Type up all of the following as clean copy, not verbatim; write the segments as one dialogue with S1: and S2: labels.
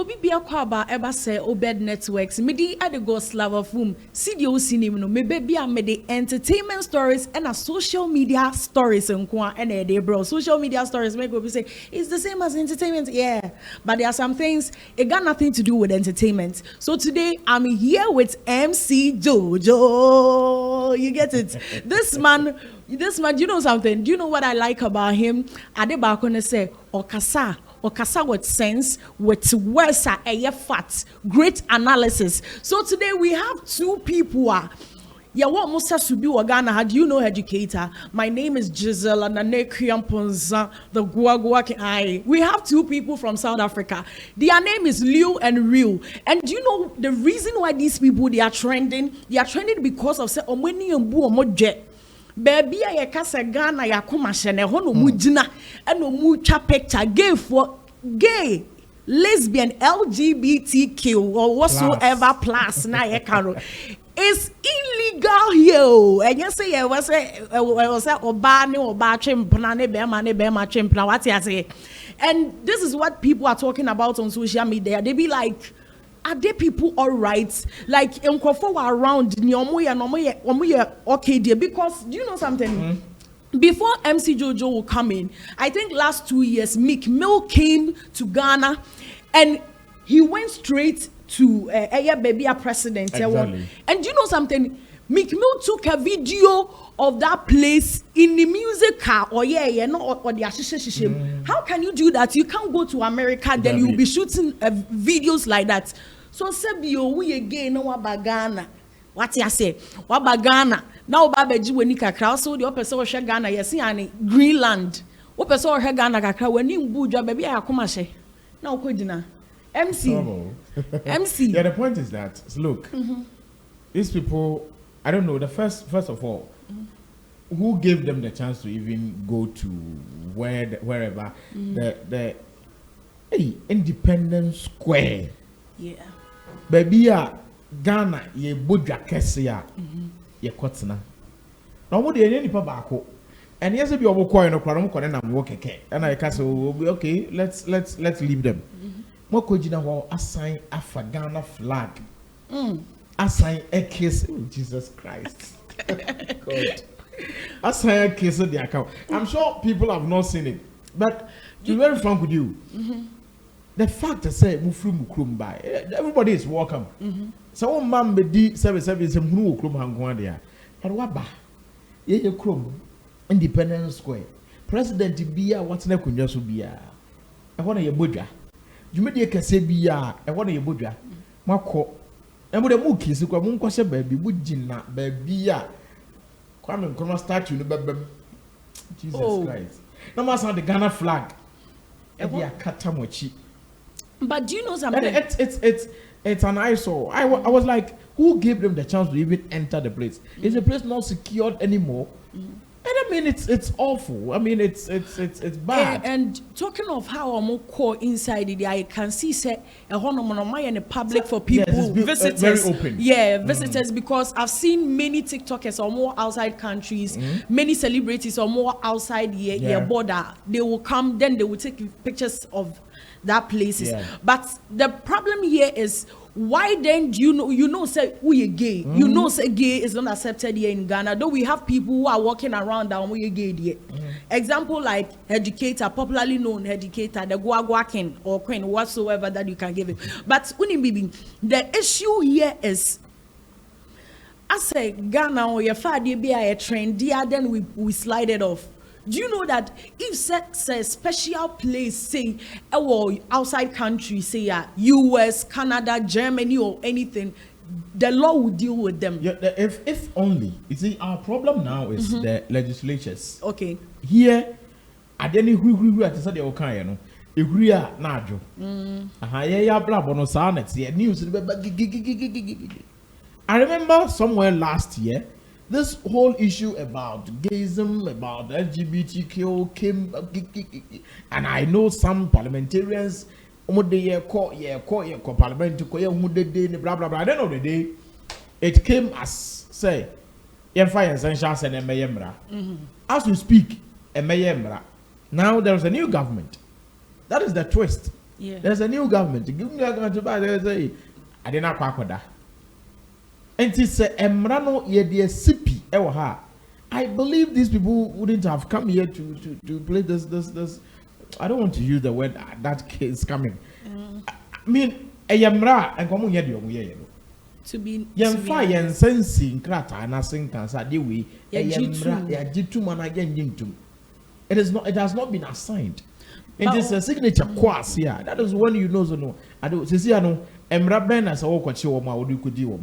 S1: Obi bia kwaba eba say obed networks medi at the gospel of whom CDO cinema no me be the entertainment stories and a social media stories and they bro social media stories make people say it's the same as entertainment, yeah, but there are some things it got nothing to do with entertainment. So today I'm here with MC Jojo. You get it? This man, you know something? Do you know what I like about him? Ade ba ko say Okasa with sense, with words are facts, great analysis. So today we have two people. Yeah, what Musa Subi Wagana had you know educator? My name is Giselle and Ponza, the Guaguaki. We have two people from South Africa. Their name is Liu and Real. And do you know the reason why these people they are trending? They are trending because of say Omweni and Bu Omoje. Baby, I kasa Ghana ya kuma shene hono mujina eno mucha picture gay lesbian LGBTQ or whatsoever plus na ye karo is illegal here. And you say was oba ne oba chimpna ne bema chimpna what you say. And this is what people are talking about on social media. They be like, are there people all right? Like Nkofo were around okay dear, because do you know something? Before MC Jojo will come in, I think last 2 years, Meek Mill came to Ghana and he went straight to baby president.
S2: Exactly.
S1: And do you know something? Meek Mill took a video of that place in the music car or the association. How can you do that? You can't go to America, then you'll be shooting videos like that. So Sebio, we again no Ghana. What you say? Ghana. Now Babaji when kakra so the person was Ghana, yes, and Greenland. What person was Ghana kakra when you buja baby akomashe. Now kodina. MC. MC.
S2: Yeah, the point is that look, these people, I don't know, first of all, who gave them the chance to even go to wherever the Independence Square.
S1: Yeah.
S2: Baby, Ghana, ye budja kesia, ye kotsina. Now, what do you need to and yes, if you're walking and I'm walking, and I can say, okay, let's leave them. Mokojina assign a Ghana flag. Assign a kiss, Jesus Christ. God. Assign a kiss of the account. I'm sure people have not seen it, but to be very frank with you, the fact that say everybody is welcome. So man be di service who krum hangwa there. But what ba? Ye krum Independence Square. President bia what na kunja so bia. E ho na ye bodwa. Dwumedi kase bia e ho na ye bodwa. Makọ. E mo de mu kisi kwa mu nkwose baabi bu gina baabi a Kwame Nkrumah statue no bebem. Jesus Christ. No matter sound the Ghana flag. E bia katamochi.
S1: But do you know something?
S2: It's an eyesore. I was like, who gave them the chance to even enter the place? Is the place not secured anymore? And I mean, it's awful. I mean, it's bad.
S1: And talking of how I'm core inside it, I can see say a honomonomai in the public for people visitors.
S2: Very open.
S1: Yeah, visitors because I've seen many TikTokers or more outside countries, many celebrities or more outside your border. They will come, then they will take pictures of that places. But the problem here is why then do you know say we are gay? You know say gay is not accepted here in Ghana. Though we have people who are walking around that we are gay here. Example like educator, popularly known educator, the Guaguakin or Queen, whatsoever that you can give it. But the issue here is I say Ghana or your father be a trend, then we slide it off. Do you know that if it's a special place, say, outside country, say, US, Canada, Germany, or anything, the law will deal with them?
S2: Yeah, if only. You see, our problem now is the legislatures.
S1: Okay.
S2: Here, at any who at the okay, you know, if we are najo. News. I remember somewhere last year. This whole issue about gayism, about LGBTQ came, and I know some parliamentarians, blah blah blah. At the end of the day, it came as say, as we speak, now there is a new government. That is the twist. There's a new government. Give me government to buy. They say, I didn't quack. And it's a emrano ye de sipi ewa. I believe these people wouldn't have come here to play this. I don't want to use the word that case coming. I mean, a yamra and come here to be fire and sensing crata and a sing cancer. De we a yamra ya jitu man again jintum. It has not been assigned. It is a signature course here. That is when you know so. I do see I know emra ben as a walk what you want to do.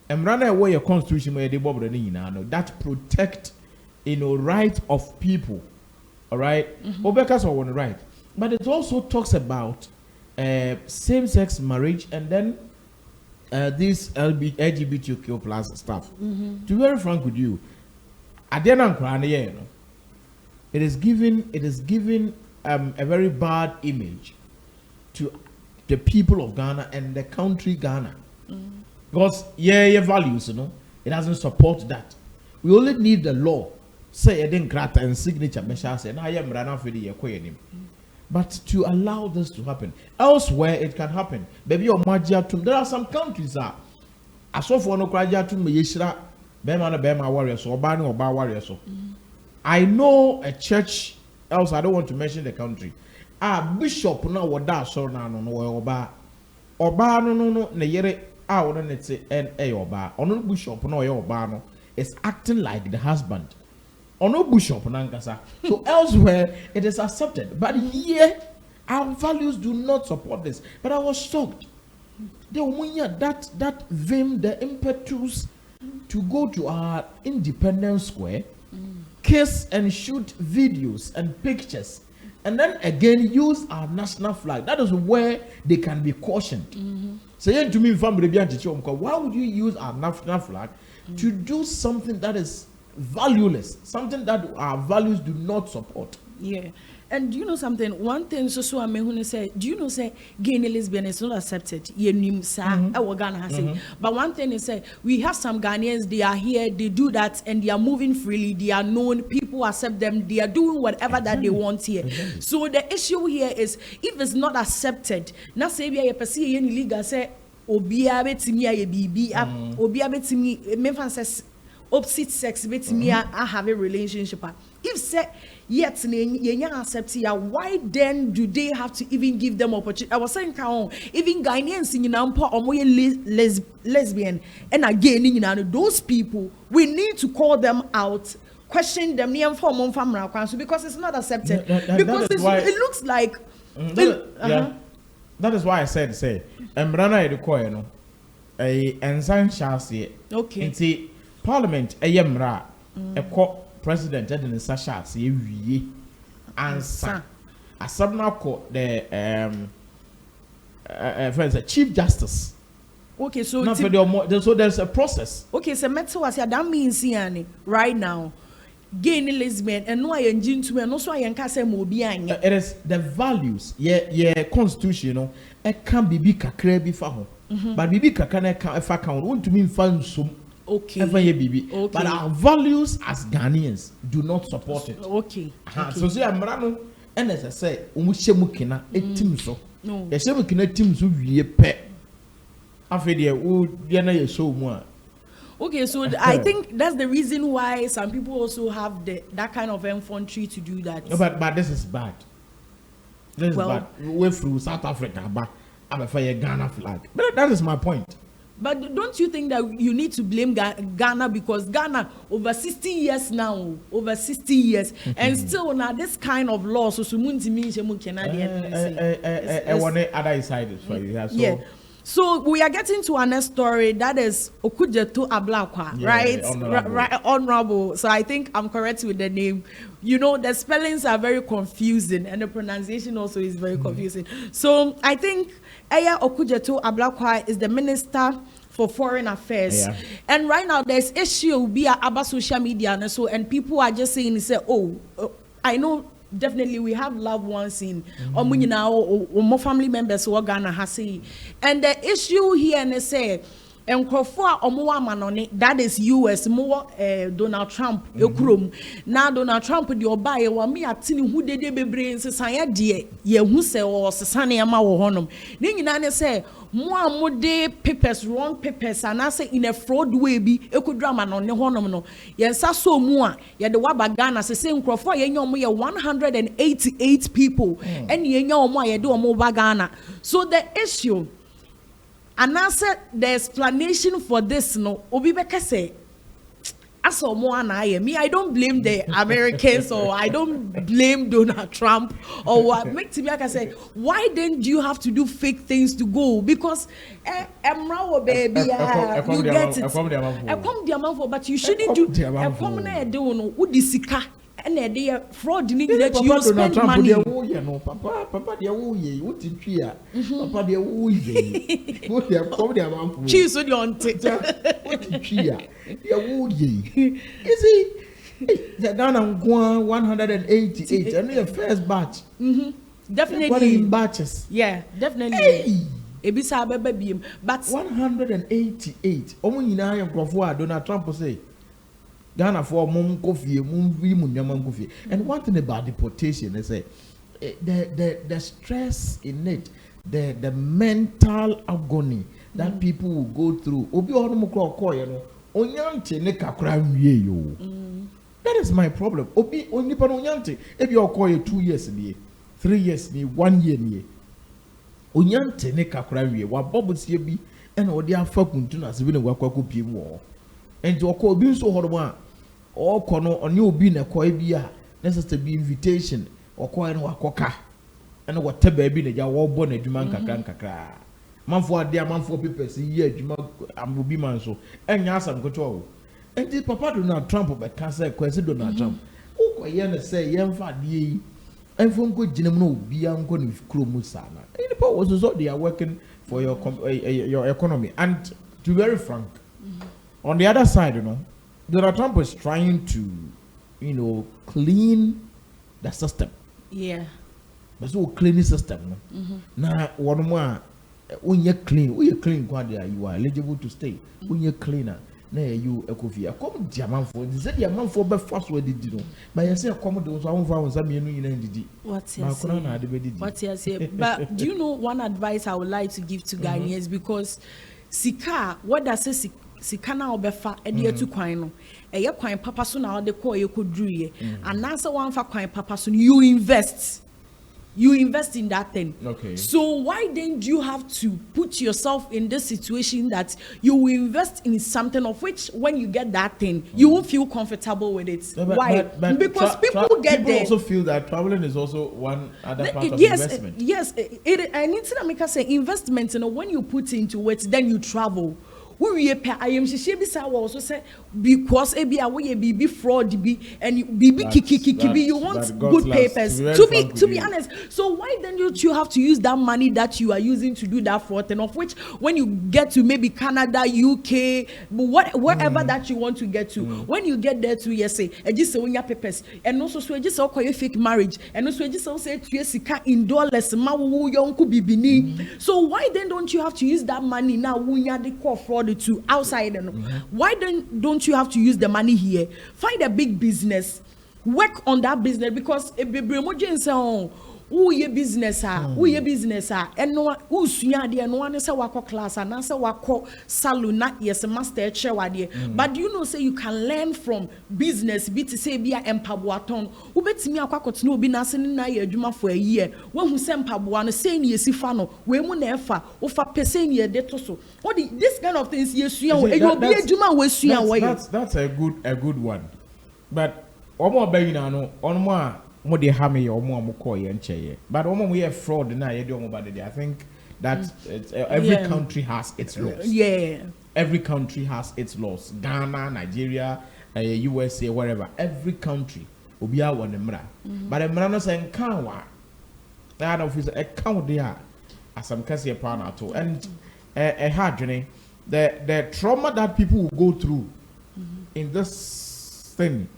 S2: Emrana away a constitution where they bobber that protect right of people. All right, Obekas are one right, but it also talks about same-sex marriage and then this LGBTQ plus stuff. To be very frank with you, at the end of the it is giving a very bad image to the people of Ghana and the country Ghana. Because values, it doesn't support that. We only need the law. Say a didn't grant and signature measures and I am running for the equation. But to allow this to happen, elsewhere it can happen. Baby or Majiatum, there are some countries that I saw for no Krajatum, Yeshra, Bema warriors or Bani or Bar warriors. I know a church, else I don't want to mention the country. Bishop no wada so na no Oba. Oba no ne wouldn't it say Oba? Ono bishop no Oba no is acting like the husband. Ono bishop nankasa. So elsewhere it is accepted, but here our values do not support this. But I was shocked. That vim, the impetus to go to our Independence Square, kiss and shoot videos and pictures, and then again use our national flag. That is where they can be cautioned. Saying to me, why would you use our national flag to do something that is valueless, something that our values do not support?
S1: Yeah. And do you know something? One thing so I mean say, do you know say gay and lesbian is not accepted? But one thing is say we have some Ghanaians, they are here, they do that and they are moving freely, they are known, people accept them, they are doing whatever that they want here. So the issue here is if it's not accepted, na say we are perceive any legal say obia betimi aye bibi obia betimi me fan says opposite sex betimi a have a relationship. If say yet accept ya, why then do they have to even give them opportunity? I was saying even Ghanaians in Nampo or lesbian and again those people we need to call them out, question them because it's not accepted. Because it looks like
S2: that is why I said Emrana Edukoye no a ensign chassis.
S1: Okay.
S2: Into Parliament a yemra a President Edwin Sasha say we answer a subna court the Chief Justice.
S1: Okay, so
S2: so there's a process.
S1: Okay, so that means right now gay and lesbian and no engine to and also I can say more behind
S2: it is the values constitution it can be kakra bi fa ho but bibi kakana ka fa kan want to mean fan some.
S1: Okay.
S2: But our values as Ghanaians do not support it.
S1: Okay.
S2: So see, I'm running, and as I say, umushemukina etim so. No. Yeshemukina team so we pe. After the show more.
S1: Okay, so I think that's the reason why some people also have that kind of infantry to do that.
S2: No, but this is bad. This is bad. We're through South Africa, but I'm a Ghana flag. But that is my point.
S1: But don't you think that you need to blame Ghana because Ghana over 60 years now, and still now this kind of law so
S2: other side for you. So.
S1: Yeah. So we are getting to our next story that is Okujeto Ablakwa, right? Honorable. So I think I'm correct with the name. You know, the spellings are very confusing and the pronunciation also is very confusing. So I think Eya Okujeto Ablakwa is the Minister for Foreign Affairs. Yeah. And right now there's issue about social media and people are just saying, I know definitely we have loved ones in or more family members who are Ghana has. And the issue here and they say nkrofo a omo wa manone that is US mo Donald Trump ekrom na Donald Trump de oba ye wa me atini hu dede bebre nsesan ye de ye hu se o sesan ye ma wo honom ne nyina ne se mo amode papers wrong papers and say in a fraud way bi ekudra manone honom no ye nsa so mu a ye de wa Ghana se nkrofo ye nyom ye 188 people and ye nyom a ye de omo ba Ghana. So the issue and answer the explanation for this no obi beka say aso mo anaye me I don't blame the Americans or I don't blame Donald Trump or what make me I say why didn't you have to do fake things to go because emra baby you get it I come the amount for but you shouldn't do I come na e do no udi sika and they fraud ni that you spend money
S2: no papa dia wo ye wo ti twi a papa dia wo ye wo dia come dia man for
S1: cheese on your ante
S2: wo ti twi a dia wo ye you see the Ghana 188 and the first batch
S1: definitely
S2: in batches
S1: definitely
S2: hey.
S1: Ebisa bebe biem but
S2: 188 omo nyina ya nkrofo a Donald Trump say Ghana for mum coffee, coffee. And one thing about deportation is the stress in it, the mental agony that people will go through. That is my problem. Obi only pa onyante. If you call you 2 years ni, 3 years ni, 1 year ni. Onyante ne kakra wie. Wa bobusie bi and odi afa kuntu na se bi ne wakwaku piem wo. Enti okọ obi nso horomo a okọ no oni obi na ko bi a necessary be invitation okọ no wakoka ene wote ba bi na ja wo bo na adwuma nkakra manfo ade manfo papers yi adwuma amobi man so enya asam koto o enti papa Donald Trump be ka say kwesi Donald Trump ukọ ye na say ye mfa ade yi enfo nko ginam no obi anko ne kromu sana any people so they are working for your economy. And to be very frank, on the other side, Donald Trump is trying to, clean the system.
S1: Yeah.
S2: But so cleaning system. Now, one more, when you're clean, you are eligible to stay. When you're cleaner, now you a coffee. I come diamond for this. Diamond for the first word did you know? But I say a common those one found some you
S1: What's your say? But do you know one advice I would like to give to Ghanaians because Sika, what does it sika na obefa e de atu kwan no eye kwan papa so na ode ko ye kodruye and answer one fa kwan papa so you invest in that thing.
S2: Okay.
S1: So why didn't you have to put yourself in this situation that you will invest in something of which when you get that thing you won't feel comfortable with it?
S2: No,
S1: why? Because people get there.
S2: People also feel that traveling is also one other part of investment.
S1: Yes, I need to make us say investment. When you put into it, then you travel. We pay. I am she be say also say because ebi away be fraud be and be kiki you want good papers to be honest. So why then you have to use that money that you are using to do that fraud and of which when you get to maybe Canada, UK, wherever that you want to get to, when you get there to yes say just say when your papers and also so just say fake marriage and also just say to sika in dollars ma wo yonku bibini. So why then don't you have to use that money now when you the call fraud to outside why don't you have to use the money here? Find a big business, work on that business because a bebre say who ye business and no who sunya de no one say wako class and say wako salon na yes master chair wade but you know say you can learn from business be to say be a empaboaton who betimi akwakoto no obi na se na ye adwuma for a year when who say empaboa no say ni esifa no we mu na efa wo fa pese ni e de to so what this kind of things ye suya wo e yo be adwuma we suya wo
S2: that's a good one but omo ba yina no onmo a mo de ha me omo amko ye ncheye but omo we fraud na ye de omo ba de I think that every country has its laws. Every country has its laws. Ghana, Nigeria, USA, wherever, every country obi a won emra but emra no say nkanwa that office account there asam kase pa na to and the trauma that people will go through in this thing.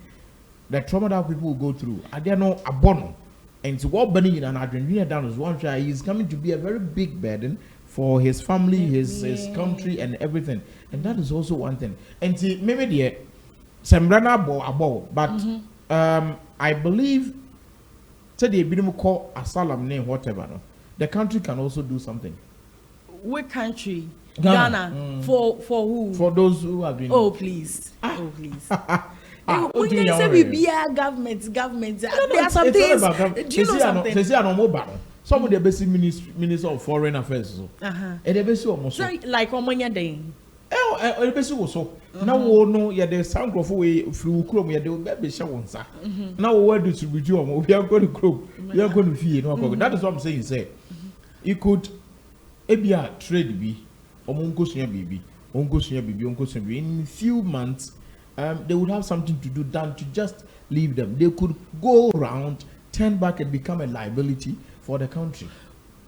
S2: The trauma that people will go through, I don't know abono, and to what burning and adrenaline down is one try is coming to be a very big burden for his family, his country, and everything. And that is also one thing. And see, maybe the Sembrana abo, but I believe today we call asylum name whatever. No? The country can also do something.
S1: What country? Ghana. For who?
S2: For those who have been.
S1: Oh please. Oh please. When you say we be a government, there are some things. Do you know something?
S2: Some of the basic minister of foreign affairs. And the basic almost
S1: like Omonya Day.
S2: The basic also. Now we know yeah the sound of way through Chrome. Yeah, they will be shown. Now we do to reduce. We are going to Chrome. We are going to fear. That is what I'm saying. Say, you could. Ebia trade be, baby, in few months, they would have something to do than to just leave them. They could go around, turn back, and become a liability for the country.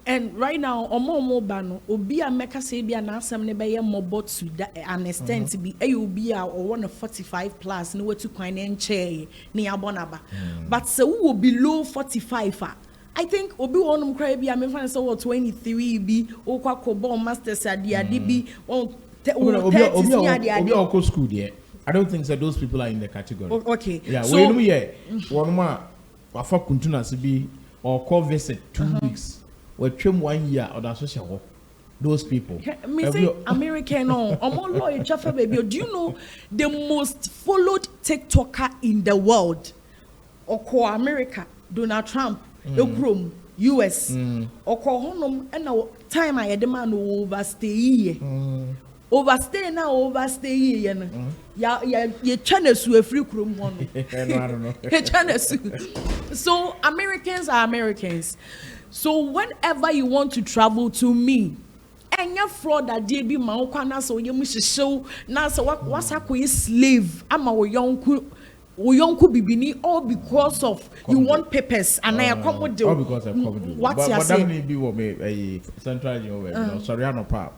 S1: And right now, omo bano obi a meka say bia na asem ne be ye mobo to an extent to be obi a or 145 plus no wetu kwan ne nche ne abonaba. But so who will below 45 I think obi wonum cry bi am fan say 23 bi o kwa ko bon masters ade bi on
S2: obi o school there. I don't think that those people are in the category.
S1: Okay.
S2: Yeah, so when we one ma wafa kuntuna se bi or call visit 2 weeks. We trim 1 year or that social those people.
S1: Me say American no omo lawyer chafa baby. Do you know the most followed TikToker in the world? Oko America, Donald Trump. Okrom US oko honom and time I the man overstay overstay now overstay ya channel su free krom hono
S2: I don't know
S1: so Americans are Americans. So whenever you want to travel to me and your fraud that they be ma okwana so you must show na so what's a slave ama wo yonku bibini all because of you want papers and I come with
S2: all because I come with
S1: what you say
S2: but that be what me a central you sorry I no pap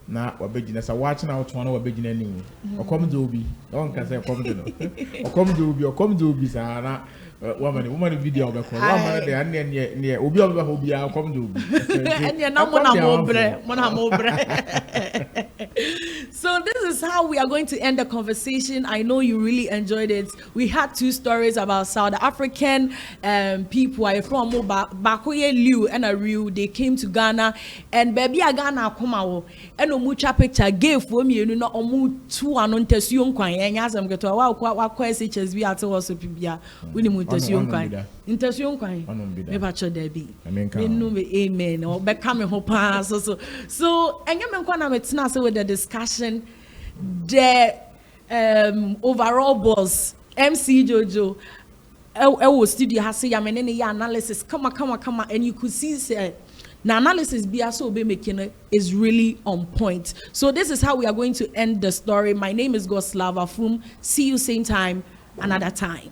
S2: na wabegina sa watching out one wabegina ni o come do obi on can say come do no o come do obi sa na woman video be call woman dey and ne obi obi a come do obi
S1: and na mo bre So this is how we are going to end the conversation. I know you really enjoyed it. We had 2 stories about South African people. I from Bakoye Liu and a Riu. They came to Ghana and baby a Ghana come and omucha picture gave for me no omu 2 anontasuon kwan enyasem keto wa kwa SHSB ate wo so bibia we ni mutasuon kwan intasuon kwan me ba cho da bi me no me amen o be ka me ho pa so enye me nkwa na metina say with the discussion the overall boss MC Jojo was studio has say yamene ne analysis come and you could see say the analysis be also be making is really on point. So this is how we are going to end the story. My name is Goslava Fum. See you same time another time.